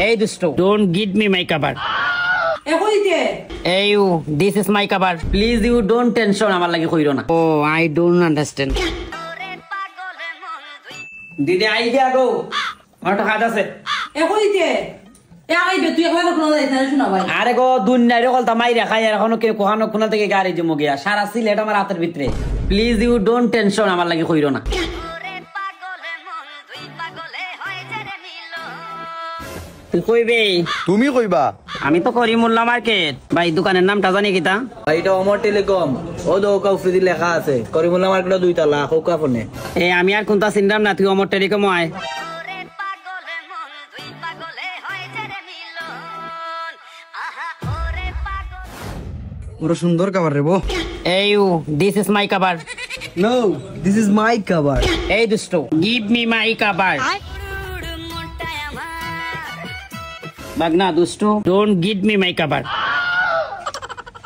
Hey Dusto, don't give me my cover. Hey you, this is my cover. Please you don't tension আমার লাগি কইরো না। Oh, I don't understand. দিদি I দিয়া গো। আমার তো কাজ আছে। আরে গো দুনিয়ারে কলতা মাই রাখাই এখনো কে কোহানো কোনা থেকে গাড়ি জমো গিয়া সারা সিলেট আমার হাতের ভিতরে। প্লিজ ইউ ডোন্ট টেনশন আমার লাগি কইরো না। তুই কইবে? তুমি কইবা? আমি তো করিমুল্লাহ মার্কেট। ভাই দোকানের নামটা জানি কিতা? ভাই এটা অমর টেলিকম। ও দো কাউফ্রিদি লেখা আছে। করিমুল্লাহ মার্কেট 2 তলা কোকা ফোনে। আমি আর কোনটা চিনলাম না, তুই অমর টেলিকম আয়। পুরো সুন্দর কভার রে বো। Hey you, this is my cover. No, this is my cover. Hey Dusto, give me my cover. Bagna Dusto, don't give me my cover.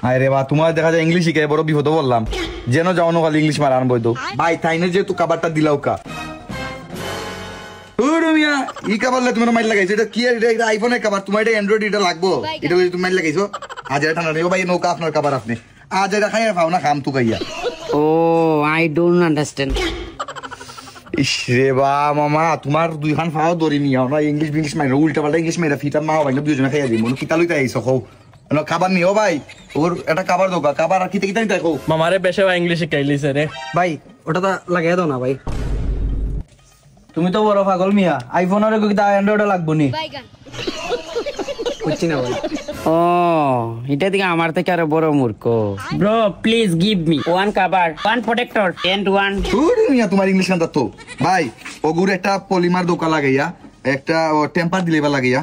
আরে বা তোমার দেখা যায় ইংলিশ শিখে বড় বিপদ বললাম যেন যাও না খালি ইংলিশ মার আনবই তো ভাই তাইনে যে তুই কাবারটা দিলাও কা ওরে মিয়া ই কাবারলে তুমি মাইল লাগাইছো এটা কি এটা আইফোনের কাবার তোমার এটা অ্যান্ড্রয়েড এটা লাগবো এটা তুমি মাইল লাগাইছো আজ এটা ঠান্ডা নেই ভাই নৌকা আপনার কাবার আপনি আজ এটা খাইয়া পাও না খাম তু গাইয়া Oh, I don't understand. ইস রে বা মামা তোমার দুই খান ফাও দরি নিও না ইংলিশ মাইরা উল্টা পাল্টা ইংলিশ মাইরা ফিটা মাও ভাই দুইজনে খাইয়া দিই মনে কিতা লইতে আইছো কও না খাবার নিও ভাই ওর এটা খাবার দোকা খাবার আর কিতে কিতে নিতে কও মামারে বেশে ইংলিশ শিখাইলিছে রে ভাই ওটা তো লাগাই দাও না ভাই। তুমি তো বড় পাগল মিয়া আইফোন আর কিতা অ্যান্ড্রয়েড লাগবো নি বুঝছি না ভাই। Oh, এটা দিকে আমার থেকে আরো বড় মূর্খ। Bro, please give me one cover, one protector, and one. ওরে মিয়া তোমার ইংলিশ কান্তা তো ভাই ওগুর একটা পলিমার দোকা লাগাইয়া একটা টেম্পার দিলেবা লাগাইয়া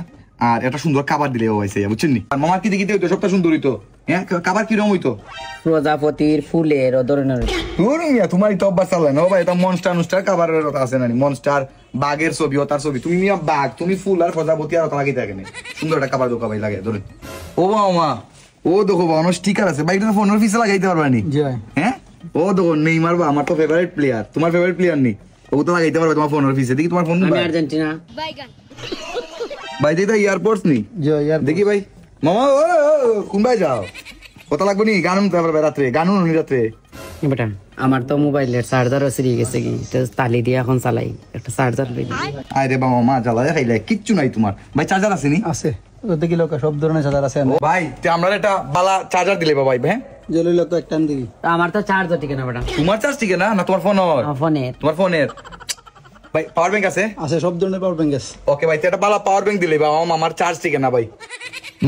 আর একটা সুন্দর খাবার দিলে হইছে বুঝছেন নি আর মামার কিতে কিতে হইতো সবটা সুন্দরই তো হ্যাঁ খাবার কিরকম হইতো প্রজাপতির ফুলের ও ধরনের। ওরে মিয়া তোমার তো অভ্যাস চালায় না ভাই এটা মনস্টার খাবারের কথা আছে না মনস্টার বাঘের ছবি ও তার ছবি তুমি মিয়া বাঘ তুমি ফুল আর প্রজাপতি আর লাগাই থাকে না সুন্দর একটা খাবার দোকা ভাই লাগে ধরে ও মামা ও দেখো বানো স্টিকার আছে ভাই এটা ফোনের পিছে লাগাইতে পারবা নি জি ভাই। হ্যাঁ ও দেখো নেইমার বা আমার তো ফেভারিট প্লেয়ার তোমার ফেভারিট প্লেয়ার নি ও তো লাগাইতে পারবে তোমার ফোনের পিছে দেখি তোমার ফোন আমি আর্জেন্টিনা। ভাই দেখি এয়ারপোর্টস নি জি ইয়ার দেখি ভাই মামা ও কোন ভাই যাও কথা লাগবে নি গান শুনতে পারবে রাত্রে গান শুনুন রাত্রে বেটা আমার তো মোবাইলের চার্জারও সিরিয়ে গেছে কি তালি দিয়ে এখন চালাই একটা চার্জার লই। আরে বাবা মা জ্বালা খাইলে কিচ্ছু নাই তোমার ভাই চার্জার আছে নি আছে ওতে কি লোক সব ধরনের চার্জার আছে ও ভাই তে আমরা একটা বালা চার্জার দিলে ভাই হ্যাঁ জেলে লোক তো একটা দিবি। আমার তো চার্জার ঠিক না বেটা। তোমার চার্জ ঠিক না না তোমার ফোন ফোনের তোমার ফোনের ভাই পাওয়ার ব্যাংক আছে আছে সব ধরনের পাওয়ার ব্যাংক আছে। ওকে ভাই এটা বালা পাওয়ার ব্যাংক দিলে বাবা আমার চার্জ ঠিক না ভাই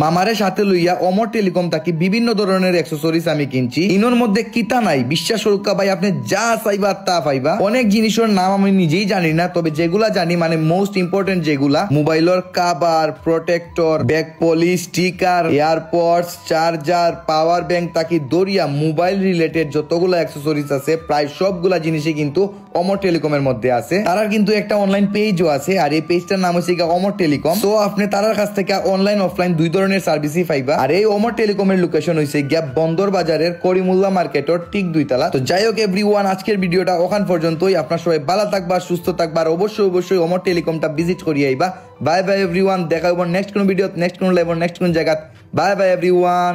মামারের সাথে লইয়া অমর টেলিকম তাকে বিভিন্ন ধরনের অ্যাকসেসরিজ আমি কিনছি ইনোর মধ্যে কিতা নাই বিশ্বাস করুকা ভাই আপনি যা চাইবা তা পাইবা অনেক জিনিসের নাম আমি নিজেই জানি না তবে যেগুলা জানি মানে মোস্ট ইম্পর্টেন্ট যেগুলা মোবাইলের cover protector back polish sticker AirPods charger power bank তাকে দরিয়া মোবাইল রিলেটেড যতগুলা অ্যাকসেসরিজ আছে প্রায় সবগুলা জিনিসই কিন্তু অমর টেলিকমের মধ্যে আছে তারা কিন্তু একটা অনলাইন পেজও আছে আর এই পেজটার নাম হচ্ছে অমর টেলিকম তো আপনি তার কাছ থেকে অনলাইন অফলাইন দুই ধরনের সার্ভিসই পাইবা আর এই অমর টেলিকমের লোকেশন হইছে গিয়া বন্দর বাজারের করিমুল্লাহ মার্কেটের ঠিক 2 তলা তো যাই হোক এভরিওয়ান আজকের ভিডিওটা ওখান পর্যন্তই আপনারা সবাই ভালো থাকবা সুস্থ থাকবা আর অবশ্যই অমর টেলিকমটা ভিজিট করিয়ে আইবা বাই বাই এভরিওয়ান দেখা হবে নেক্সট কোন ভিডিও নেক্সট কোন লাইভ নেক্সট কোন জায়গা বাই বাই এভরিওয়ান।